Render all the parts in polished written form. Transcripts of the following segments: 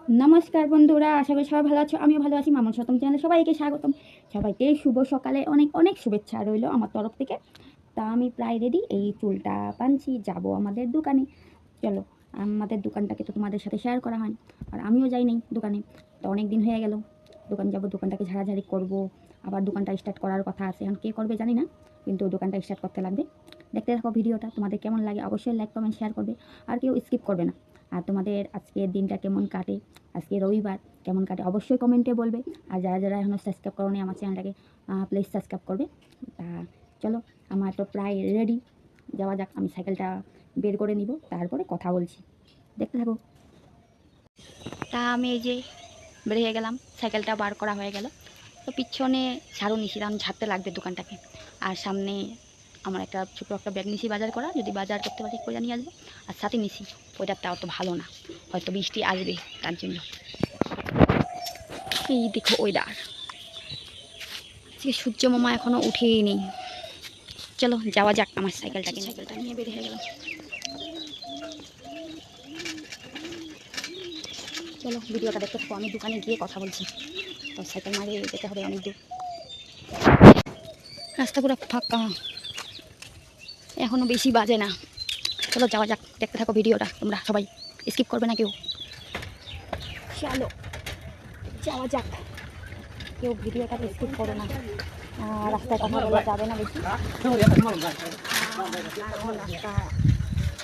নমস্কার বন্ধুরা, আশা করি সবাই ভালো আছো। আমিও ভালো আছি। মামুন সতম চ্যানেলে সবাইকে স্বাগতম। সবাইকে শুভ সকালে অনেক অনেক শুভেচ্ছা রইল আমার তরফ থেকে। তা আমি প্রায় রেডি, এই চুলটা বাঁধছি, যাব আমাদের দোকানে। চলো, আমাদের দোকানটাকে তো তোমাদের সাথে শেয়ার করা হয়, আর আমিও যাই নাই দোকানে। তো অনেক দিন হয়ে গেল, দোকানে যাব, দোকানটাকে ঝাড়াঝাড়ি করব, আবার দোকানটা স্টার্ট করার কথা আছে। এখন কে করবে জানি না, কিন্তু দোকানটা স্টার্ট করতে লাগবে। দেখতে থাকো ভিডিওটা, তোমাদের কেমন লাগে অবশ্যই লাইক কমেন্ট শেয়ার করবে, আর কেউ স্কিপ করবে না। আর তোমাদের আজকের দিনটা কেমন কাটে, আজকে রবিবার কেমন কাটে অবশ্যই কমেন্টে বলবে। আর যারা যারা এখনও সাবস্ক্রাইব করোনি আমার চ্যানেলটাকে, প্লিজ সাবস্ক্রাইব করবে। তা চলো, আমার তো প্রায় রেডি, যাওয়া যাক। আমি সাইকেলটা বের করে নিব, তারপরে কথা বলছি, দেখতে থাকো। তা আমি এই যে বের হয়ে গেলাম, সাইকেলটা বার করা হয়ে গেল। তো পিছনে ঝাড়ু নিছি, কারণ ঝাড়তে লাগবে দোকানটাকে। আর সামনে আমার একটা ছোটো একটা ব্যাগ নিছি বাজার করা, যদি বাজার করতে পারি করে নিয়ে আসবো। আর সাথে নিছি ওয়েদারটা অত ভালো না, হয়তো বৃষ্টি আসবে, তার জন্য। এই দেখো ওয়েদার, সূর্য মামা এখনও উঠেনি। চলো যাওয়া যাক, আমার সাইকেলটা নিয়ে বের হয়ে গেলাম। চলো ভিডিওটা দেখতে থাকো, আমি দোকানে গিয়ে কথা বলছি। তো সাইকেল মারিয়ে যেতে হবে অনেক দূর, রাস্তা পুরো ফাঁকা, এখনও বেশি বাজে না। চলো যাওয়া যাক, দেখতে থাকো ভিডিওটা, তোমরা সবাই স্কিপ করবে না কেউ। চলো যাওয়া যাক, কেউ ভিডিওটা স্কিপ করো না। রাস্তায় কথা বলা যাবে না বেশি, রাস্তা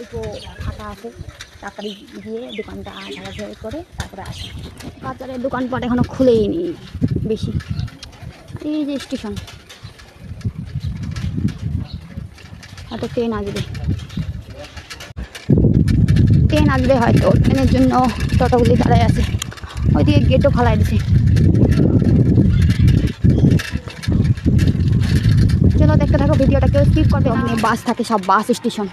একটু ফাঁকা আছে। তাড়াতাড়ি গিয়ে দোকানটা ঝাড়াঝাড়ি করে তারপরে আসি। বাজারের দোকানপাট এখনও খুলেই নি বেশি। এই যে স্টেশন, হয়তো ট্রেন আসবে, হয়তো ট্রেনের জন্য টোটোগুলি দাঁড়ায় আছে। ওইদিকে গেটও খোলাই দিছে। চলো দেখতে থাকো ভিডিওটা, কেউ স্কিপ করবে না। ওখানে বাস থাকে, সব বাস স্টেশন,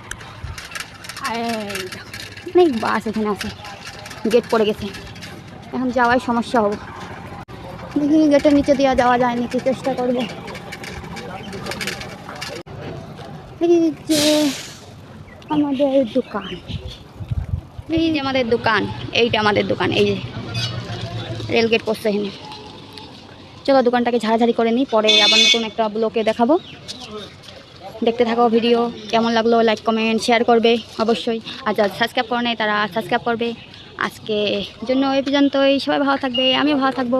অনেক বাস এখানে আছে। গেট পড়ে গেছে, এখন যাওয়াই সমস্যা হবে। দেখি গেটের নিচে দেওয়া যাওয়া যায় নাকি, চেষ্টা করবো। এই যে আমাদের দোকান, এই যে আমাদের দোকান, এইটা আমাদের দোকান। এই যে রেলগেট পড়ছে এখানে। চলো দোকানটাকে ঝাড়াঝাড়ি করে নিই, পরে আবার নতুন একটা ব্লগে দেখাবো। দেখতে থাকো ভিডিও, কেমন লাগলো লাইক কমেন্ট শেয়ার করবে অবশ্যই। আর যারা সাবস্ক্রাইব করে নেই তারা সাবস্ক্রাইব করবে। আজকে জন্য এই পর্যন্তই, সবাই ভালো থাকবে, আমিও ভালো থাকবো।